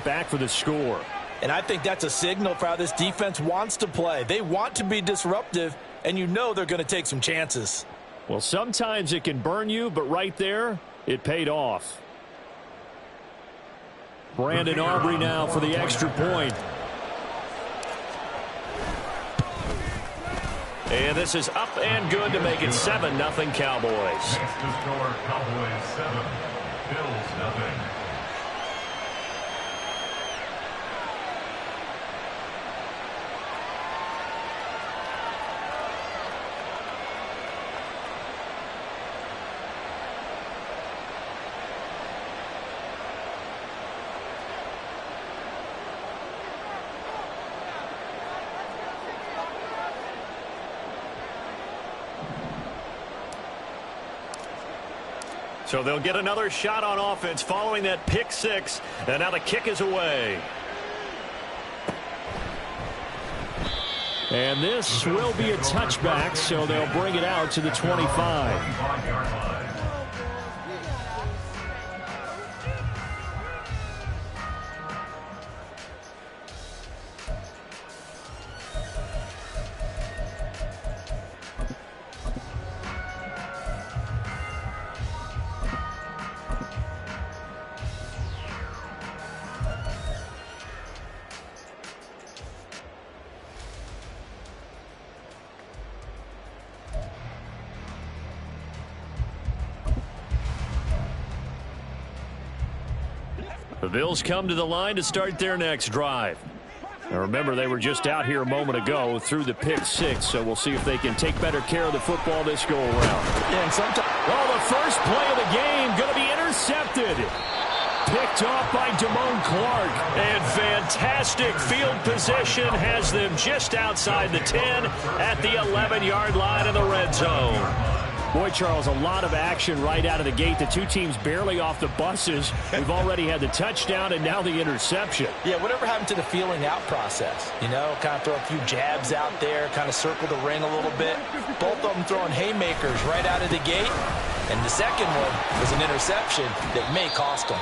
get back for the score. And I think that's a signal for how this defense wants to play. They want to be disruptive, and you know they're going to take some chances. Well, sometimes it can burn you, but right there, it paid off. Brandon Aubrey now for the extra point. And this is up and good to make it 7-0 Cowboys. Next to score, Cowboys 7, Bills 0. So they'll get another shot on offense following that pick six. And now the kick is away. And this will be a touchback, so they'll bring it out to the 25. The Bills come to the line to start their next drive. Now remember, they were just out here a moment ago through the pick six, so we'll see if they can take better care of the football this go around. Yeah, and sometimes, the first play of the game going to be intercepted. Picked off by Damone Clark. And fantastic field position has them just outside the 10 at the 11-yard line in the red zone. Boy, Charles, a lot of action right out of the gate. The two teams barely off the buses. We've already had the touchdown and now the interception. Yeah, whatever happened to the feeling out process? You know, kind of throw a few jabs out there, kind of circle the ring a little bit. Both of them throwing haymakers right out of the gate. And the second one was an interception that may cost them.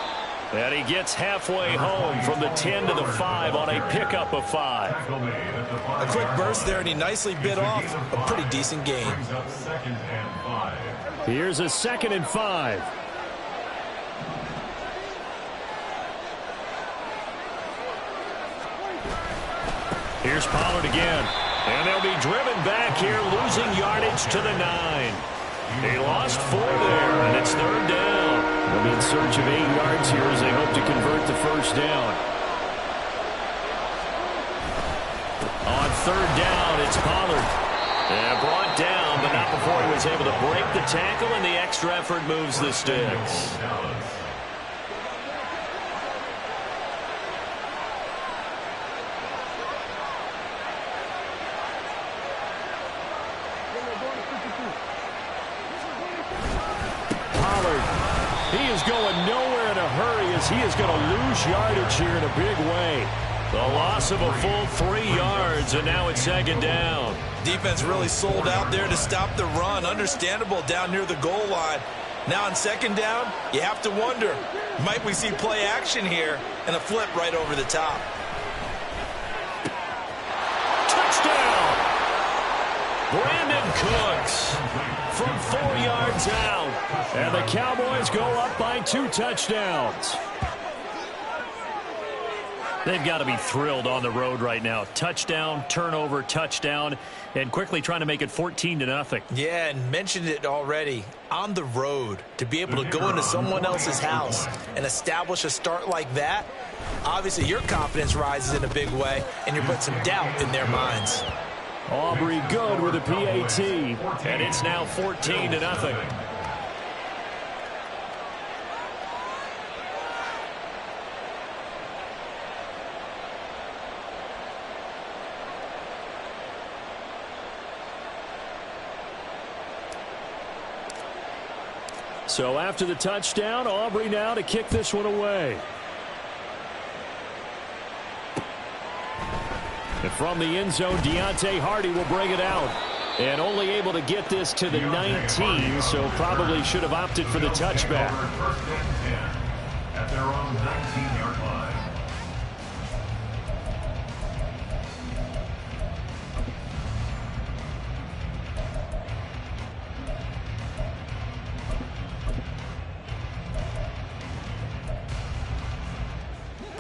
And he gets halfway home from the 10 to the 5 on a pickup of 5. A quick burst there, and he nicely bit off a pretty decent gain. Here's a 2nd and 5. Here's Pollard again. And they'll be driven back here, losing yardage to the 9. He lost 4 there, and it's 3rd down. They'll be in search of 8 yards here as they hope to convert the first down. On 3rd down, it's Pollard. And brought down, but not before he was able to break the tackle, and the extra effort moves the sticks. He is going nowhere in a hurry as he is going to lose yardage here in a big way. The loss of a full 3 yards, and now it's 2nd down. Defense really sold out there to stop the run. Understandable down near the goal line. Now on 2nd down, you have to wonder, might we see play action here and a flip right over the top? Touchdown! Brandon Cooks from 4 yards out. And the Cowboys go up by 2 touchdowns. They've got to be thrilled on the road right now. Touchdown, turnover, touchdown, and quickly trying to make it 14-0. Yeah, and mentioned it already. On the road, to be able to go into someone else's house and establish a start like that, obviously your confidence rises in a big way, and you're putting some doubt in their minds. Aubrey good with a PAT, and it's now 14-0. So after the touchdown, Aubrey now to kick this one away. And from the end zone, Deontay Hardy will bring it out. And only able to get this to the 19, so probably should have opted for the touchback. At their own 19-yard line.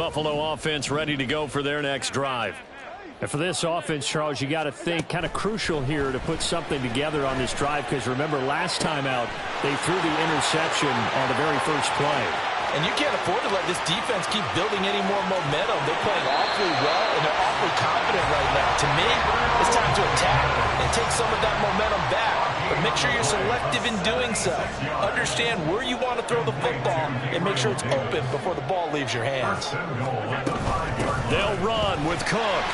Buffalo offense ready to go for their next drive. And for this offense, Charles, you got to think kind of crucial here to put something together on this drive, because remember last time out they threw the interception on the very first play. And you can't afford to let this defense keep building any more momentum. They're playing awfully well, and they're awfully confident right now. To me, it's time to attack and take some of that momentum back. But make sure you're selective in doing so. Understand where you want to throw the football and make sure it's open before the ball leaves your hands. They'll run with Cook.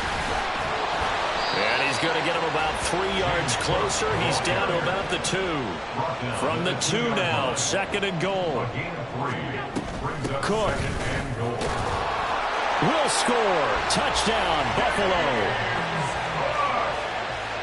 And he's going to get him about 3 yards closer. He's down to about the 2. From the 2 now, 2nd and goal. Cook will score. Touchdown, Buffalo.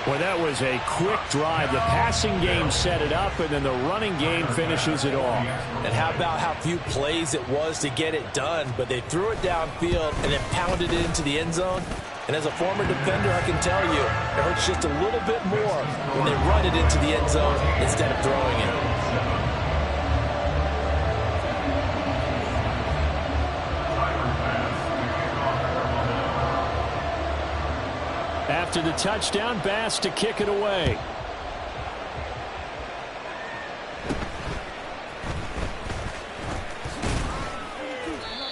Well, that was a quick drive. The passing game set it up, and then the running game finishes it off. And how about how few plays it was to get it done, but they threw it downfield and then pounded it into the end zone. And as a former defender, I can tell you, it hurts just a little bit more when they run it into the end zone instead of throwing it. After the touchdown, Bass to kick it away.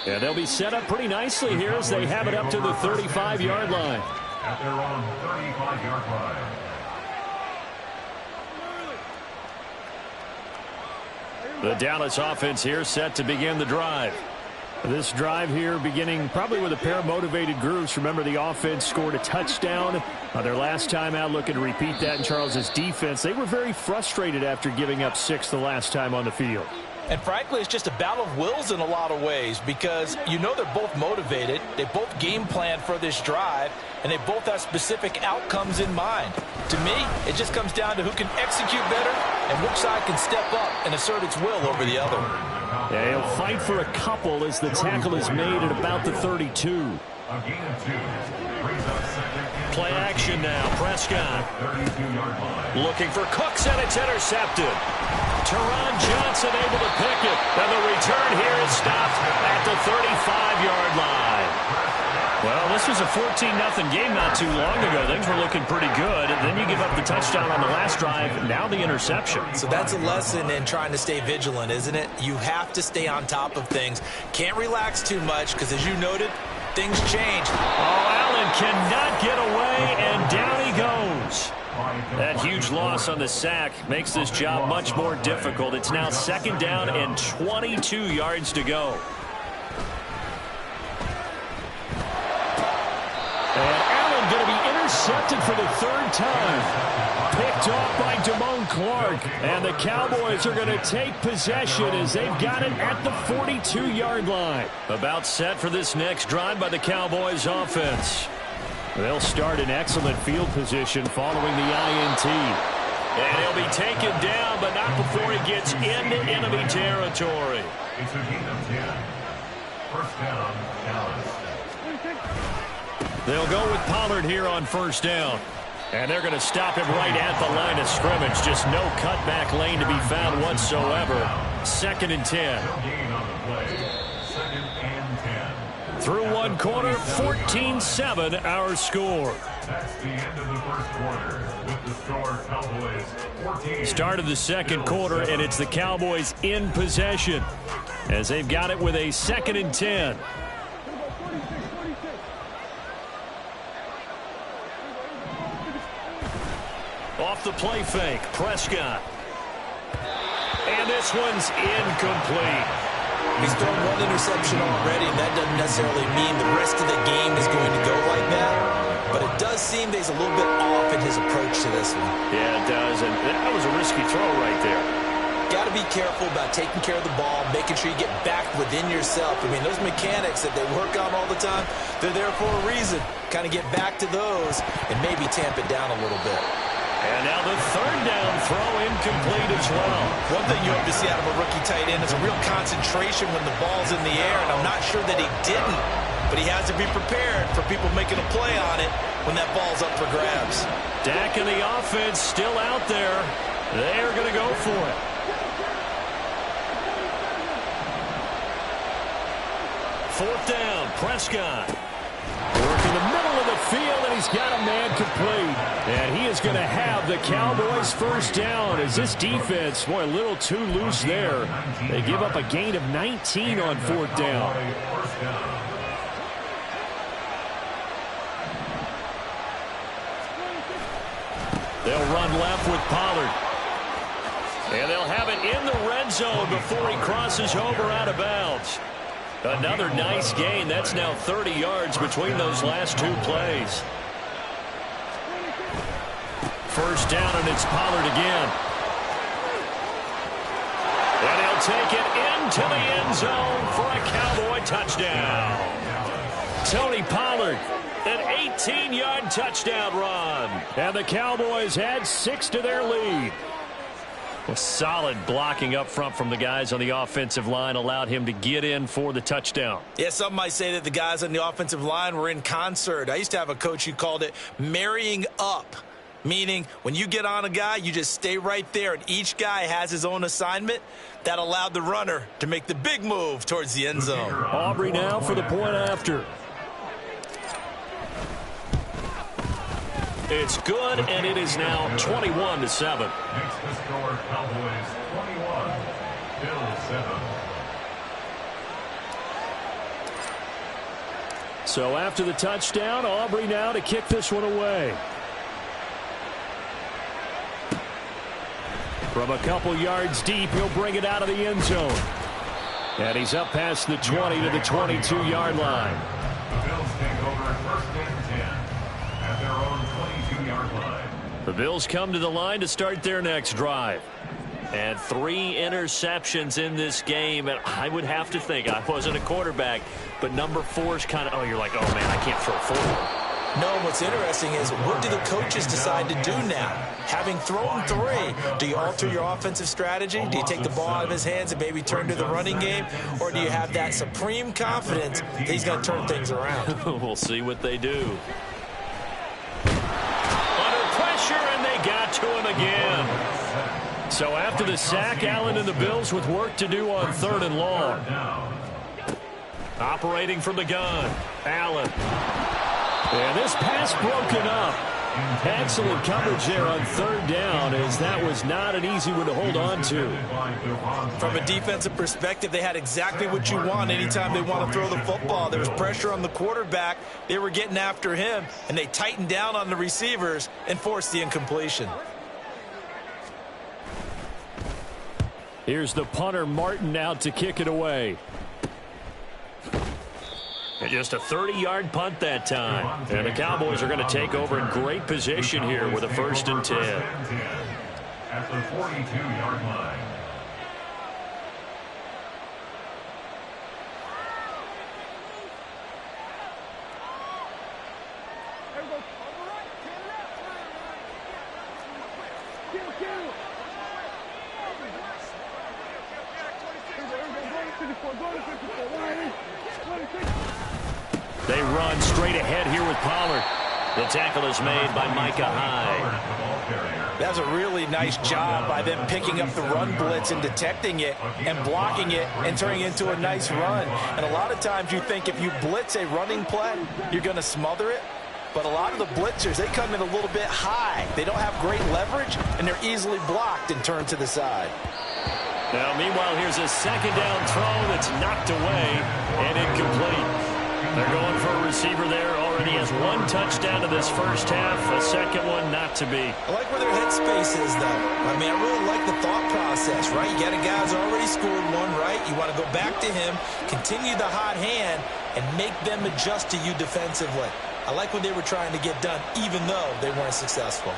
And they'll be set up pretty nicely here as they have it up to the 35-yard line. At their own 35-yard line. The Dallas offense here set to begin the drive. This drive here beginning probably with a pair of motivated groups. Remember, the offense scored a touchdown their last time out. Looking to repeat that in Charles's defense. They were very frustrated after giving up 6 the last time on the field. And frankly, it's just a battle of wills in a lot of ways, because you know they're both motivated. They both game plan for this drive, and they both have specific outcomes in mind. To me, it just comes down to who can execute better and which side can step up and assert its will over the other. Yeah, he'll fight for a couple as the tackle is made at about the 32. A gain of 2. Brings up 2nd. Play action now. Prescott 32-yard line. looking for Cooks, and it's intercepted. Teron Johnson able to pick it. And the return here is stopped at the 35-yard line. Well, this was a 14-0 game not too long ago. Things were looking pretty good. And then you give up the touchdown on the last drive. Now the interception. So that's a lesson in trying to stay vigilant, isn't it? You have to stay on top of things. Can't relax too much because, as you noted, things change. Oh, Allen cannot get away, and down he goes. That huge loss on the sack makes this job much more difficult. It's now 2nd down and 22 yards to go. And Allen going to be intercepted for the 3rd time. Picked off by Damone Clark. And the Cowboys are going to take possession as they've got it at the 42-yard line. About set for this next drive by the Cowboys offense. They'll start in excellent field position following the INT. And he'll be taken down, but not before he gets into enemy territory. It's a gain of 10. First down, Dallas. They'll go with Pollard here on 1st down. And they're going to stop him right at the line of scrimmage. Just no cutback lane to be found whatsoever. 2nd and 10. No gain on the play. 2nd and 10. Through one quarter, 14-7 our score. That's the end of the first quarter. With the score, Cowboys 14. Start of the 2nd quarter, and it's the Cowboys in possession as they've got it with a 2nd and 10. Off the play fake, Prescott. And this one's incomplete. He's thrown 1 interception already, and that doesn't necessarily mean the rest of the game is going to go like that. But it does seem that he's a little bit off in his approach to this one. Yeah, it does, and that was a risky throw right there. Got to be careful about taking care of the ball, making sure you get back within yourself. I mean, those mechanics that they work on all the time, they're there for a reason. Kind of get back to those and maybe tamp it down a little bit. And now the 3rd down throw incomplete as well. One thing you hope to see out of a rookie tight end is a real concentration when the ball's in the air, and I'm not sure that he didn't, but he has to be prepared for people making a play on it when that ball's up for grabs. Dak and the offense still out there. They're going to go for it. 4th down, Prescott. Work in the middle of the field, and he's got a man complete. And he is going to have the Cowboys first down as this defense, boy, a little too loose there. They give up a gain of 19 on 4th down. They'll run left with Pollard. And they'll have it in the red zone before he crosses over out of bounds. Another nice gain. That's now 30 yards between those last two plays. First down, and it's Pollard again. And he'll take it into the end zone for a Cowboy touchdown. Tony Pollard, an 18-yard touchdown run. And the Cowboys add 6 to their lead. Well, solid blocking up front from the guys on the offensive line allowed him to get in for the touchdown. Yeah, some might say that the guys on the offensive line were in concert. I used to have a coach who called it marrying up, meaning when you get on a guy, you just stay right there, and each guy has his own assignment. That allowed the runner to make the big move towards the end zone. Aubrey now for the point after. It's good, and it is now 21-7. Makes the score Cowboys 21, Bills 7. So after the touchdown, Aubrey now to kick this one away. From a couple yards deep, he'll bring it out of the end zone. And he's up past the 20 to the 22-yard line. The Bills take over first and 10 at their own 22-yard line. The Bills come to the line to start their next drive. And 3 interceptions in this game. And I would have to think, I wasn't a quarterback, but number 4 is kind of, oh, you're like, oh, man, I can't throw 4. No, what's interesting is what do the coaches decide to do now? Having thrown 3, do you alter your offensive strategy? Do you take the ball out of his hands and maybe turn to the running game? Or do you have that supreme confidence that he's going to turn things around? We'll see what they do. Under pressure, and they got to him again. So after the sack, Allen and the Bills with work to do on 3rd and long. Operating from the gun, Allen. And this pass broken up. Excellent coverage there on 3rd down, as that was not an easy one to hold on to. From a defensive perspective, they had exactly what you want anytime they want to throw the football. There was pressure on the quarterback. They were getting after him, and they tightened down on the receivers and forced the incompletion. Here's the punter, Martin, out to kick it away. And just a 30-yard punt that time. And the Cowboys are going to take over in great position here with a 1st and 10. At the 42-yard line. They run straight ahead here with Pollard. The tackle is made by Micah Hyde. That's a really nice job by them picking up the run blitz and detecting it and blocking it and turning it into a nice run. And a lot of times you think if you blitz a running play, you're going to smother it. But a lot of the blitzers, they come in a little bit high. They don't have great leverage, and they're easily blocked and turned to the side. Now, meanwhile, here's a 2nd down throw that's knocked away and incomplete. They're going for a receiver there. Already has 1 touchdown to this first half. A 2nd one not to be. I like where their headspace is, though. I mean, I really like the thought process, right? You got a guy who's already scored 1, right? You want to go back to him, continue the hot hand, and make them adjust to you defensively. I like what they were trying to get done, even though they weren't successful.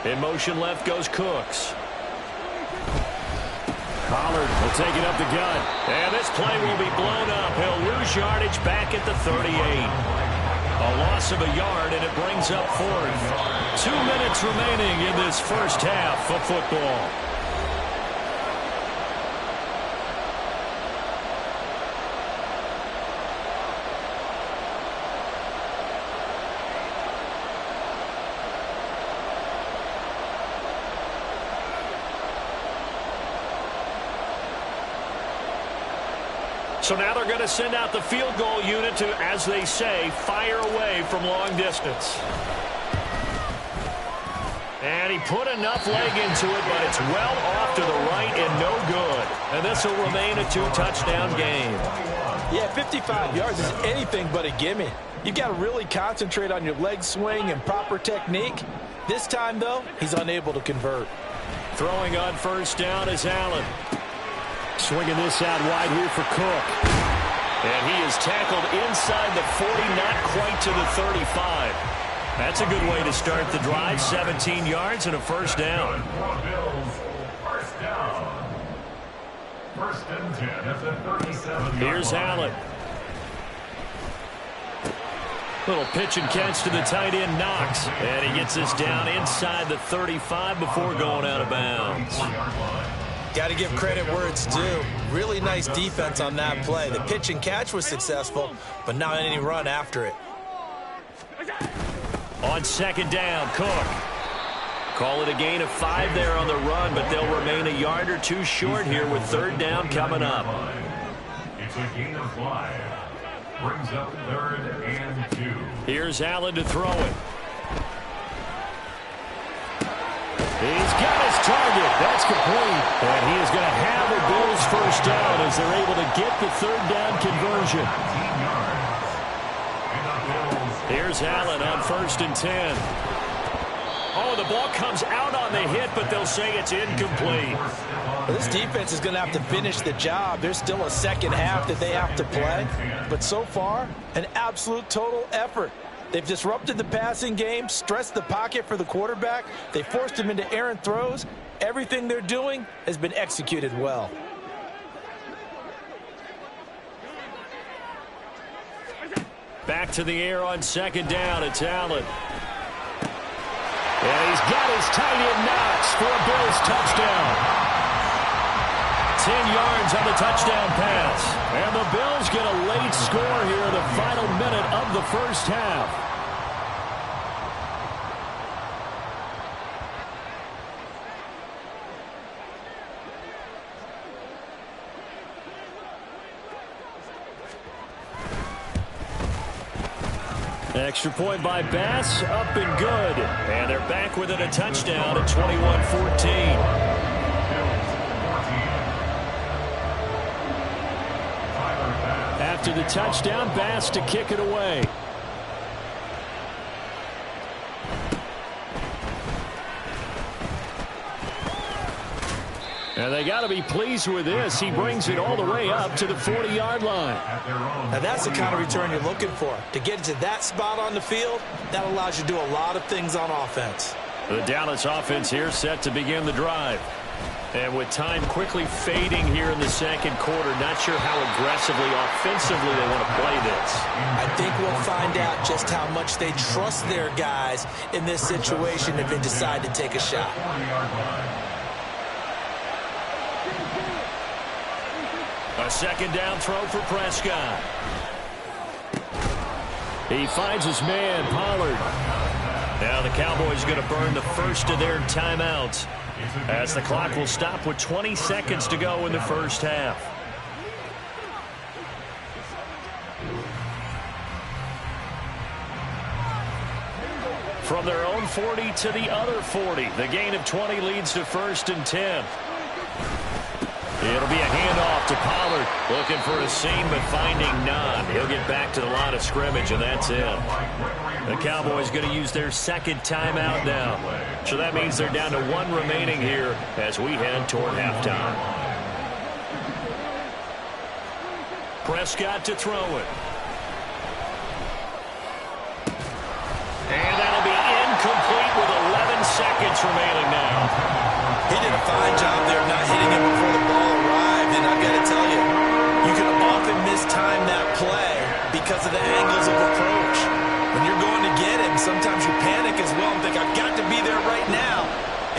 In motion left goes Cooks. Pollard will take it up the gut. And this play will be blown up. He'll lose yardage back at the 38. A loss of a yard, and it brings up 4th. 2 minutes remaining in this first half of football. So now they're going to send out the field goal unit to, as they say, fire away from long distance. And he put enough leg into it, but it's well off to the right and no good. And this will remain a 2-touchdown game. Yeah, 55 yards is anything but a gimme. You've got to really concentrate on your leg swing and proper technique. This time, though, he's unable to convert. Throwing on first down is Allen. Swinging this out wide here for Cook. And he is tackled inside the 40, not quite to the 35. That's a good way to start the drive. 17 yards and a first down. First down. First and 10 at the 37. Here's Allen. Little pitch and catch to the tight end, Knox. And he gets this down inside the 35 before going out of bounds. Got to give credit where it's due. Really nice defense on that play. The pitch and catch was successful, but not any run after it. On second down, Cook. Call it a gain of 5 there on the run, but they'll remain a yard or two short here with third down coming up. It's a gain of 5. Brings up third and 2. Here's Allen to throw it. He's got his target. That's complete. And he is going to have the Bills first down as they're able to get the third down conversion. Here's Allen on first and 10. Oh, the ball comes out on the hit, but they'll say it's incomplete. Well, this defense is going to have to finish the job. There's still a second half that they have to play. But so far, an absolute total effort. They've disrupted the passing game, stressed the pocket for the quarterback. They forced him into errant throws. Everything they're doing has been executed well. Back to the air on second down. It's Allen. And he's got his tight end Knox for a Bills touchdown. 10 yards on the touchdown pass. And the Bills get a late score here in the final minute of the first half. Extra point by Bass, up and good. And they're back within a touchdown at 21-14. After the touchdown, Bass to kick it away. And they got to be pleased with this. He brings it all the way up to the 40-yard line. Now that's the kind of return you're looking for. To get to that spot on the field, that allows you to do a lot of things on offense. The Dallas offense here set to begin the drive. And with time quickly fading here in the second quarter, not sure how aggressively, offensively they want to play this. I think we'll find out just how much they trust their guys in this situation if they decide to take a shot. A second down throw for Prescott. He finds his man, Pollard. Now the Cowboys going to burn the first of their timeouts as the clock will stop with 20 seconds to go in the first half. From their own 40 to the other 40. The gain of 20 leads to first and 10. It'll be a handoff to Pollard. Looking for a seam, but finding none. He'll get back to the line of scrimmage, and that's it. The Cowboys going to use their second timeout now. So that means they're down to one remaining here as we head toward halftime. Prescott to throw it. And that'll be incomplete with 11 seconds remaining now. He did a fine job there of not hitting him before the ball arrived, and I've got to tell you, you can often mistime that play because of the angles of approach. When you're going to get him, sometimes you panic as well and think, I've got to be there right now.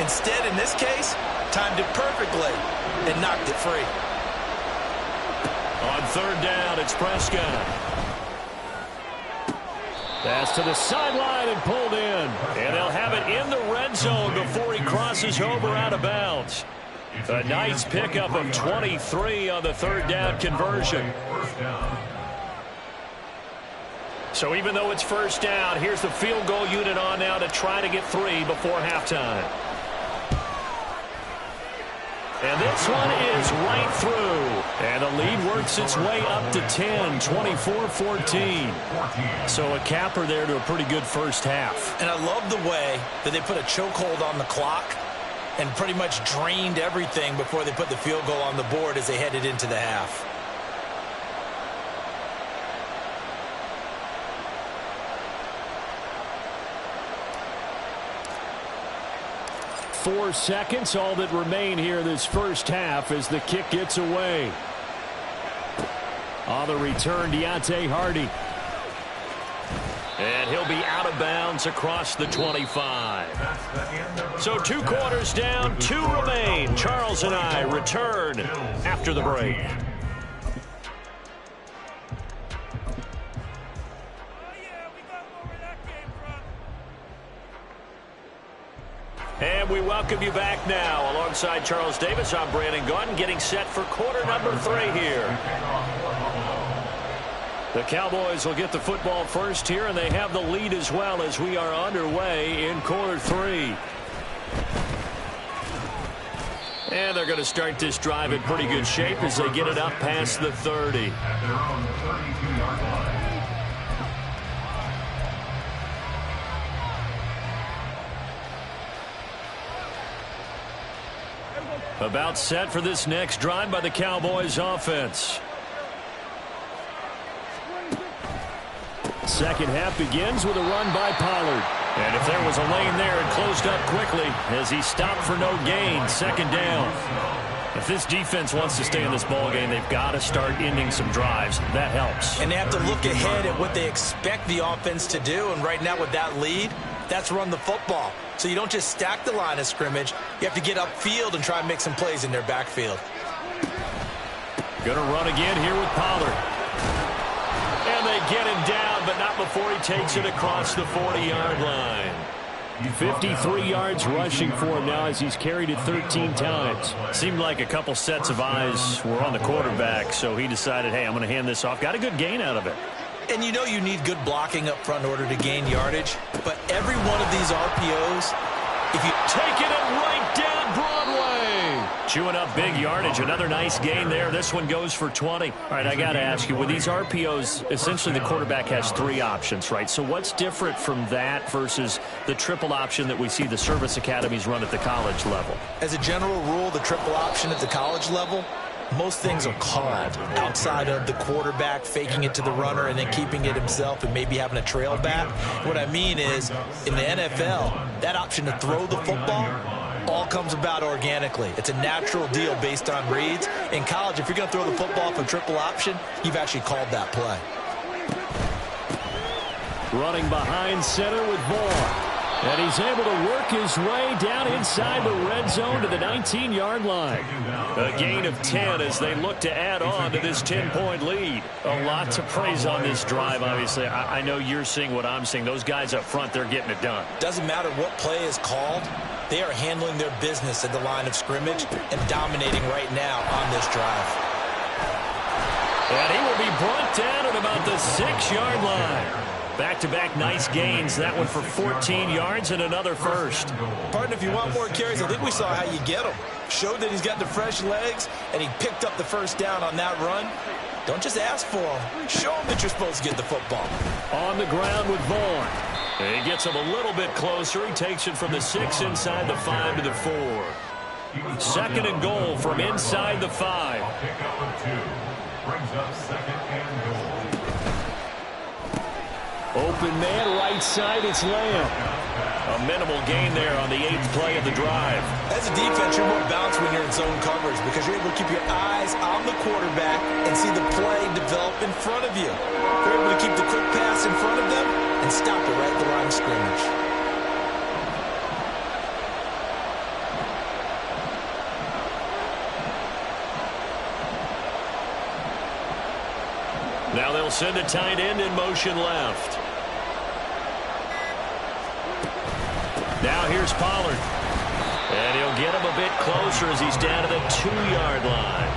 Instead, in this case, timed it perfectly and knocked it free. On third down, it's Prescott. Pass to the sideline and pulled in. And they'll have it in the red zone before he crosses over out of bounds. A nice pickup of 23 on the third down conversion. So even though it's first down, here's the field goal unit on now to try to get 3 before halftime. And this one is right through. And the lead works its way up to 10, 24-14. So a capper there to a pretty good first half. And I love the way that they put a chokehold on the clock and pretty much drained everything before they put the field goal on the board as they headed into the half. 4 seconds, all that remain here this first half as the kick gets away. On the return, Deontay Hardy. And he'll be out of bounds across the 25. So 2 quarters down, 2 remain. Charles and I return after the break. And we welcome you back now. Alongside Charles Davis, I'm Brandon Gaudin, getting set for quarter number 3 here. The Cowboys will get the football first here, and they have the lead as well as we are underway in quarter 3. And they're going to start this drive in pretty good shape as they get it up past the 30. At their own 32-yard line. About set for this next drive by the Cowboys offense. Second half begins with a run by Pollard. And if there was a lane there, it closed up quickly as he stopped for no gain. Second down. If this defense wants to stay in this ballgame, they've got to start ending some drives. That helps. And they have to look ahead at what they expect the offense to do. And right now with that lead, that's run the football. So you don't just stack the line of scrimmage. You have to get upfield and try and make some plays in their backfield. Going to run again here with Pollard. And they get him down, but not before he takes it across the 40-yard line. 53 yards rushing for him now as he's carried it 13 times. Seemed like a couple sets of eyes were on the quarterback, so he decided, hey, I'm going to hand this off. Got a good gain out of it. And you know you need good blocking up front in order to gain yardage. But every one of these RPOs, if you take it right down Broadway. Chewing up big yardage. Another nice gain there. This one goes for 20. All right, I got to ask you, with these RPOs, essentially the quarterback has 3 options, right? So what's different from that versus the triple option that we see the service academies run at the college level? As a general rule, the triple option at the college level, most things are called outside of the quarterback faking it to the runner and then keeping it himself and maybe having a trail back. What I mean is, in the NFL, that option to throw the football all comes about organically. It's a natural deal based on reads. In college, if you're going to throw the football for triple option, you've actually called that play. Running behind center with Vaughn. And he's able to work his way down inside the red zone to the 19-yard line. A gain of 10 as they look to add on to this 10-point lead. A lot to praise on this drive, obviously. I know you're seeing what I'm seeing. Those guys up front, they're getting it done. Doesn't matter what play is called. They are handling their business at the line of scrimmage and dominating right now on this drive. And he will be brought down at about the 6-yard line. Back-to-back nice gains. That one for 14 yards and another first. Partner, if you want more carries, I think we saw how you get them. Showed that he's got the fresh legs, and he picked up the first down on that run. Don't just ask for them. Show them that you're supposed to get the football. On the ground with Vaughn. And he gets him a little bit closer. He takes it from the 6 inside the 5 to the 4. Second and goal from inside the 5. Pick up of 2. Brings up second and goal. Open man, right side, it's Lamb. A minimal gain there on the 8th play of the drive. As a defense, you're more balanced when you're in zone coverage because you're able to keep your eyes on the quarterback and see the play develop in front of you. You're able to keep the quick pass in front of them and stop it right at the line of scrimmage. Now they'll send a tight end in motion left. Now here's Pollard. And he'll get him a bit closer as he's down to the 2-yard line.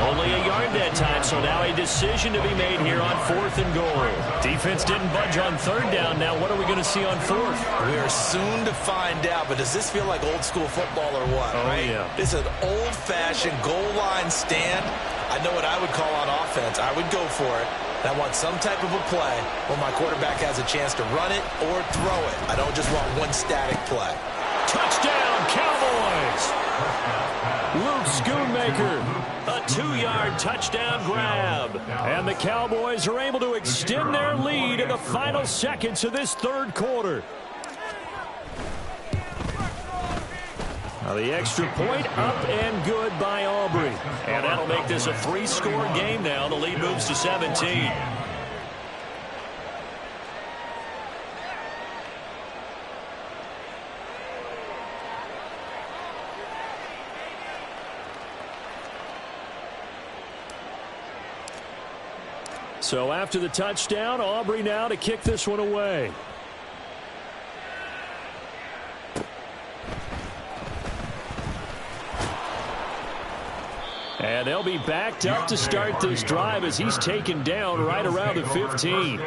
Only a yard that time, so now a decision to be made here on 4th and goal. Defense didn't budge on 3rd down. Now what are we going to see on 4th? We are soon to find out, but does this feel like old school football or what? Oh, right? Yeah. This is an old-fashioned goal line stand. I know what I would call on offense. I would go for it. And I want some type of a play where my quarterback has a chance to run it or throw it. I don't just want one static play. Touchdown, Cowboys! Luke Schoonmaker, a 2-yard touchdown grab. And the Cowboys are able to extend their lead in the final seconds of this 3rd quarter. Now the extra point up and good by Aubrey. And that'll make this a 3-score game now. The lead moves to 17. So after the touchdown, Aubrey now to kick this one away. And they'll be backed up to start this drive as he's taken down right around the 15.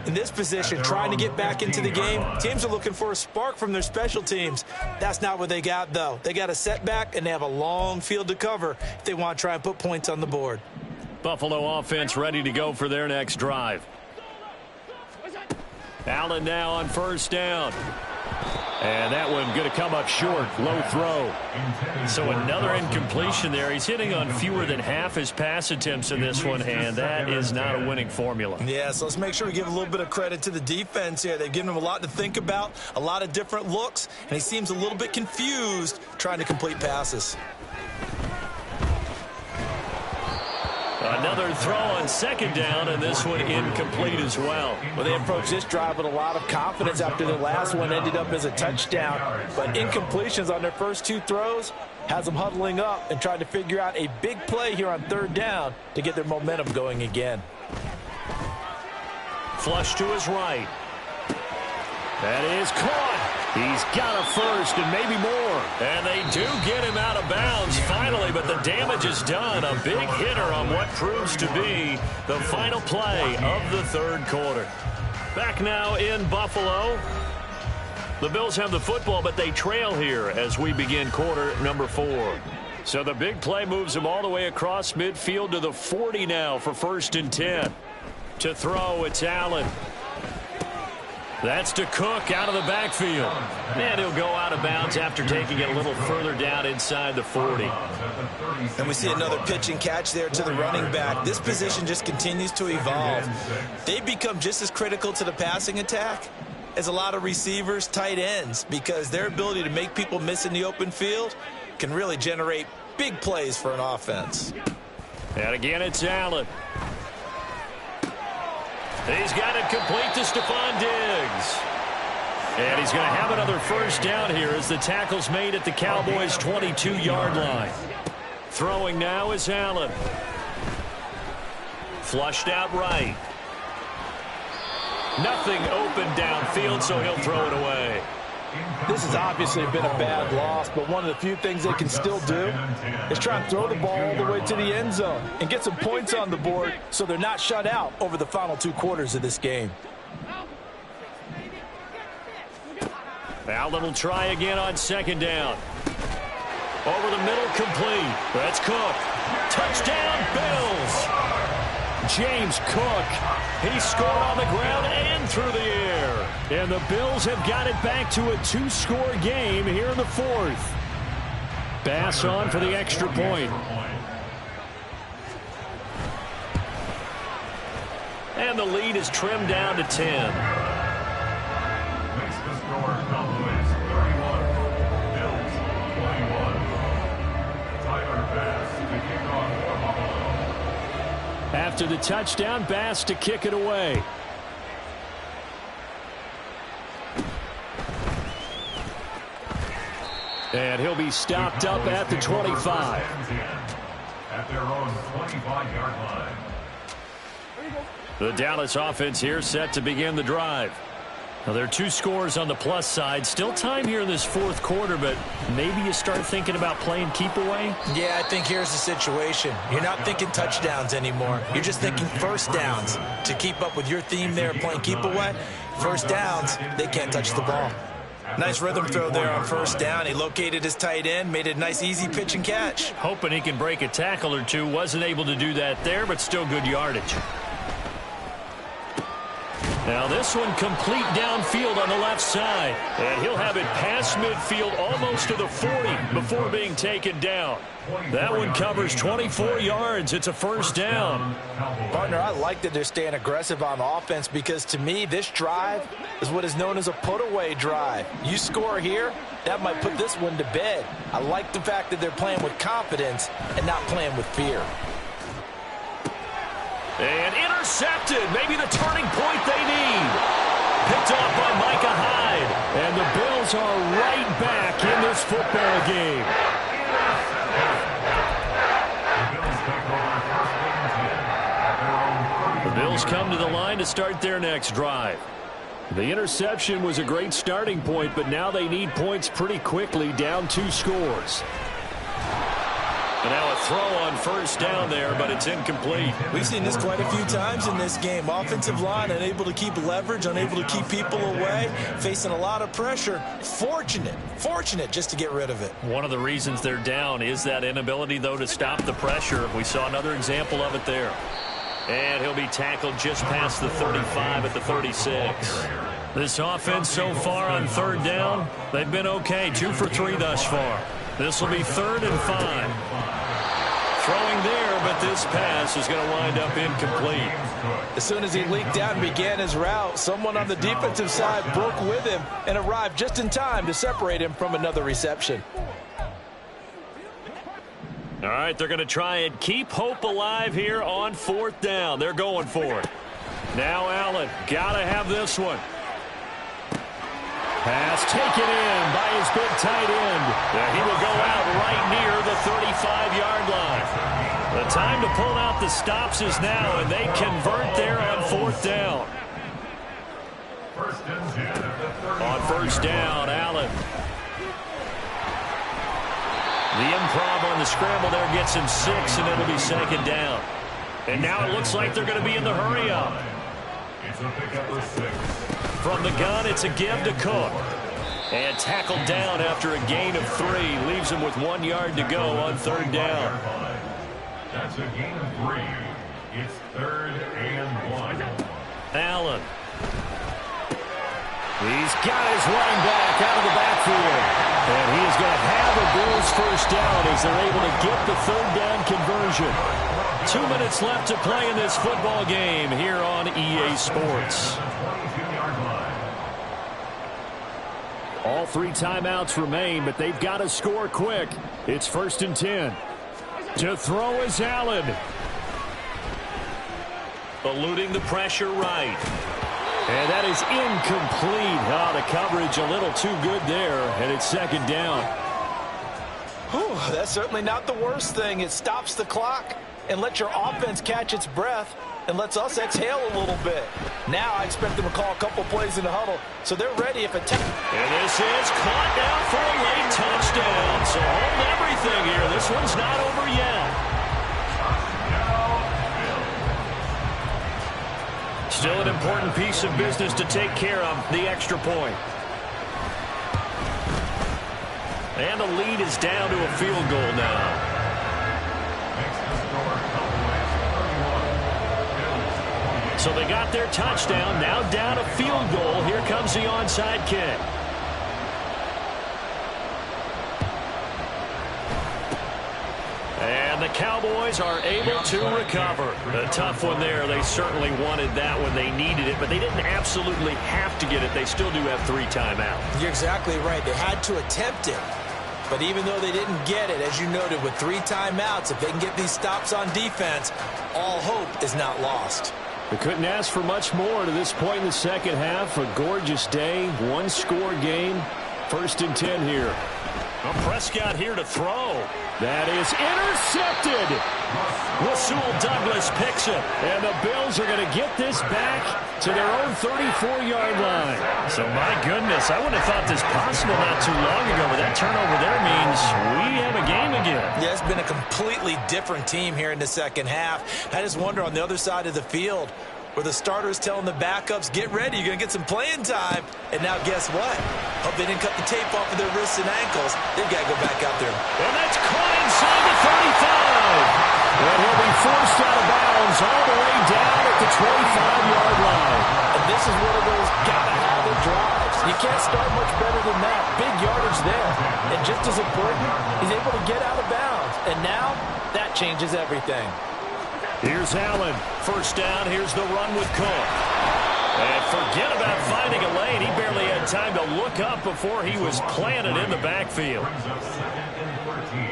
In this position, trying to get back into the game, teams are looking for a spark from their special teams. That's not what they got, though. They got a setback, and they have a long field to cover if they want to try and put points on the board. Buffalo offense ready to go for their next drive. Allen now on 1st down. And that one going to come up short. Low throw. So another incompletion there. He's hitting on fewer than half his pass attempts in this one, and that is not a winning formula. Yeah, so let's make sure we give a little bit of credit to the defense here. They've given him a lot to think about, a lot of different looks, and he seems a little bit confused trying to complete passes. Another throw on 2nd down, and this one incomplete as well. Well, they approached this drive with a lot of confidence after the last one ended up as a touchdown. But incompletions on their first 2 throws has them huddling up and trying to figure out a big play here on 3rd down to get their momentum going again. Flush to his right. That is caught. He's got a first and maybe more. And they do get him out of bounds finally, but the damage is done. A big hitter on what proves to be the final play of the 3rd quarter. Back now in Buffalo. The Bills have the football, but they trail here as we begin quarter number 4. So the big play moves them all the way across midfield to the 40 now for 1st and 10. To throw, it's Allen. That's to Cook out of the backfield. And he'll go out of bounds after taking it a little further down inside the 40. And we see another pitch and catch there to the running back. This position just continues to evolve. They've become just as critical to the passing attack as a lot of receivers, tight ends, because their ability to make people miss in the open field can really generate big plays for an offense. And again, it's Allen. He's got it complete to Stephon Diggs. And he's going to have another 1st down here as the tackle's made at the Cowboys' 22-yard line. Throwing now is Allen. Flushed out right. Nothing open downfield, so he'll throw it away. This has obviously been a bad loss, but one of the few things they can still do is try and throw the ball all the way to the end zone and get some points on the board so they're not shut out over the final 2 quarters of this game. Allen will try again on 2nd down. Over the middle, complete. That's Cook. Touchdown, Bills. James Cook. He scored on the ground and through the air. And the Bills have got it back to a 2-score game here in the 4th. Bass on for the extra point. And the lead is trimmed down to 10. Makes the score Cowboys 31, Bills 21. Tyler Bass to kick off for Buffalo. After the touchdown, Bass to kick it away. And he'll be stopped up at the 25. At their own 25-yard line. The Dallas offense here set to begin the drive. Now, there are 2 scores on the plus side. Still time here in this fourth quarter, but maybe you start thinking about playing keep away? Yeah, I think here's the situation. You're not thinking touchdowns anymore. You're just thinking first downs. To keep up with your theme there, playing keep away, first downs, they can't touch the ball. Nice rhythm throw there on first down. He located his tight end, made a nice easy pitch and catch. Hoping he can break a tackle or two. Wasn't able to do that there, but still good yardage. Now this one complete downfield on the left side. And he'll have it past midfield almost to the 40 before being taken down. That one covers 24 yards. It's a first down. Partner, I like that they're staying aggressive on offense because to me this drive is what is known as a put-away drive. You score here, that might put this one to bed. I like the fact that they're playing with confidence and not playing with fear. And intercepted. Maybe the turning point they need. Picked off by Micah Hyde. And the Bills are right back in this football game. The Bills come to the line to start their next drive. The interception was a great starting point, but now they need points pretty quickly, down 2 scores. And now a throw on first down there, but it's incomplete. We've seen this quite a few times in this game. Offensive line unable to keep leverage, unable to keep people away, facing a lot of pressure. Fortunate just to get rid of it. One of the reasons they're down is that inability, though, to stop the pressure. We saw another example of it there. And he'll be tackled just past the 35 at the 36. This offense so far on third down, they've been okay. 2 for 3 thus far. This will be 3rd and 5. Throwing there, but this pass is going to wind up incomplete. As soon as he leaked out and began his route, someone on the defensive side broke with him and arrived just in time to separate him from another reception. All right, they're going to try and keep hope alive here on 4th down. They're going for it. Now Allen, got to have this one. Pass taken in by his big tight end. He will go out right near the 35-yard line. The time to pull out the stops is now, and they convert there on 4th down. On first down, Allen. The improv on the scramble there gets him 6, and it'll be 2nd down. And now it looks like they're going to be in the hurry-up. It's a pickup of 6. From the gun, it's a give to Cook. And tackled down after a gain of 3. Leaves him with 1 yard to go on 3rd down. That's a gain of 3. It's 3rd and 1. Allen. He's got his running back out of the backfield. And he is going to have the Bills first down as they're able to get the 3rd down conversion. 2 minutes left to play in this football game here on EA Sports. All 3 timeouts remain, but they've got to score quick. It's 1st and 10. To throw is Allen. Eluding the pressure right. And that is incomplete. The coverage a little too good there, and it's 2nd down. Whew, that's certainly not the worst thing. It stops the clock and lets your offense catch its breath and lets us exhale a little bit. Now I expect them to call a couple plays in the huddle, so they're ready if a and this is caught down for a late touchdown. So hold everything here. This one's not over yet. Still an important piece of business to take care of, the extra point. And the lead is down to a field goal now. So they got their touchdown, now down a field goal. Here comes the onside kick. And the Cowboys are able to recover. A tough one there. They certainly wanted that when they needed it, but they didn't absolutely have to get it. They still do have 3 timeouts. You're exactly right. They had to attempt it. But even though they didn't get it, as you noted, with 3 timeouts, if they can get these stops on defense, all hope is not lost. They couldn't ask for much more to this point in the second half. A gorgeous day, 1-score game. 1st and 10 here. Well, Prescott here to throw. That is intercepted. Rasul Douglas picks it. And the Bills are going to get this back to their own 34-yard line. So, my goodness, I wouldn't have thought this possible not too long ago, but that turnover there means we have a game again. Yeah, it's been a completely different team here in the second half. I just wonder on the other side of the field, where the starters telling the backups, get ready, you're going to get some playing time. And now guess what? Hope they didn't cut the tape off of their wrists and ankles. They've got to go back out there. And that's caught inside the 35. And he'll be forced out of bounds all the way down at the 25-yard line. And this is one of those gotta-have-it drives. You can't start much better than that. Big yardage there. And just as important, he's able to get out of bounds. And now, that changes everything. Here's Allen. First down. Here's the run with Cook. And forget about finding a lane. He barely had time to look up before he was planted in the backfield. Brings up second and 13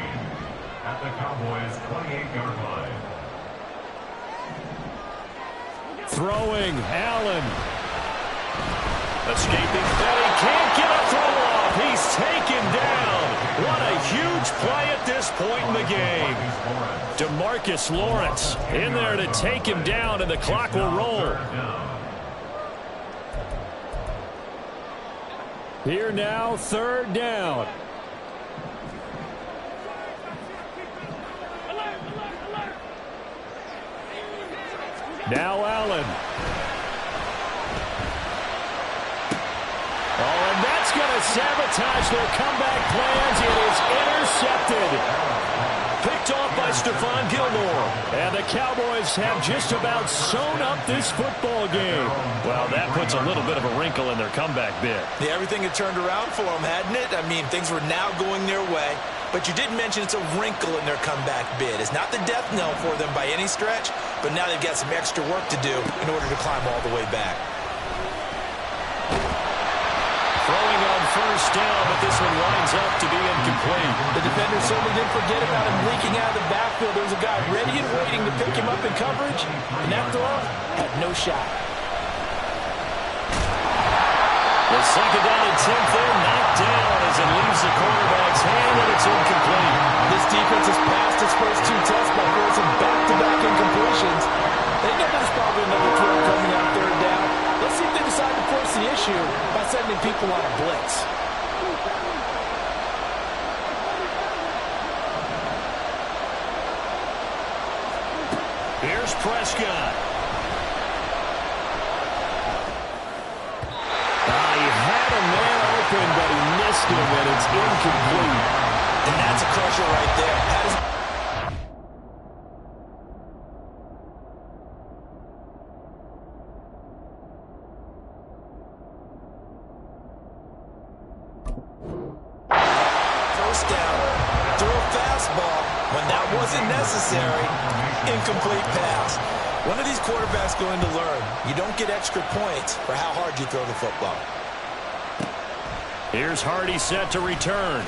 at the Cowboys' 28-yard line. Throwing, Allen. Escaping, and he can't get a throw off. He's taken down. What a huge play at this point in the game. DeMarcus Lawrence in there to take him down, and the clock will roll. Here now, third down. Now Allen. Oh, and that's going to sabotage their comeback plans. It is intercepted. Picked off by Stephon Gilmore. And the Cowboys have just about sewn up this football game. Well, that puts a little bit of a wrinkle in their comeback bid. Yeah, everything had turned around for them, hadn't it? I mean, things were now going their way. But you did mention it's a wrinkle in their comeback bid. It's not the death knell for them by any stretch, but now they've got some extra work to do in order to climb all the way back. Throwing on first down, but this one winds up to be incomplete. The defender certainly didn't forget about him leaking out of the backfield. There was a guy ready and waiting to pick him up in coverage, and that throw had no shot. The second down attempt there knocked down as it leaves the quarterback's hand, and it's incomplete. This defense has passed its first two tests by forcing back-to-back incompletions. They know there's probably another throw coming out third down. Let's see if they decide to force the issue by sending people on a blitz. Here's Prescott. He had a man open, but he missed him, and it's incomplete. And that's a crusher right there. That is first down. Threw a fastball when that wasn't necessary. Incomplete pass. When are these quarterbacks going to learn? You don't get extra points for how hard you throw the football. Here's Hardy set to return.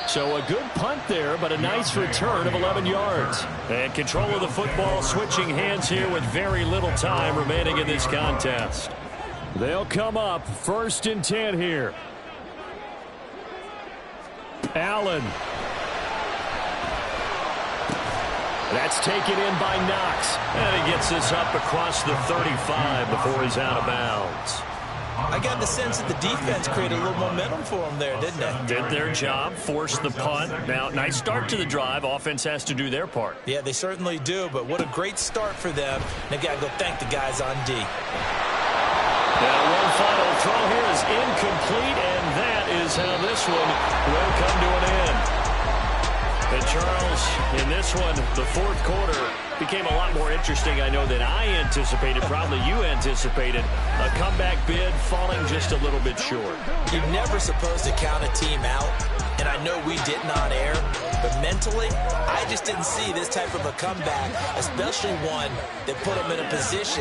So a good punt there, but a nice return of 11 yards. And control of the football switching hands here with very little time remaining in this contest. They'll come up first and 10 here. Allen. That's taken in by Knox. And he gets this up across the 35 before he's out of bounds. I got the sense that the defense created a little momentum for them there, didn't they? Did their job, forced the punt. Now, nice start to the drive. Offense has to do their part. Yeah, they certainly do, but what a great start for them. They've got to go thank the guys on D. Now, one final throw here is incomplete, and that is how this one will come to an end. And Charles, in this one, the fourth quarter became a lot more interesting, I know, than I anticipated. Probably you anticipated. A comeback bid falling just a little bit short. You're never supposed to count a team out, and I know we didn't on air, but mentally, I just didn't see this type of a comeback, especially one that put them in a position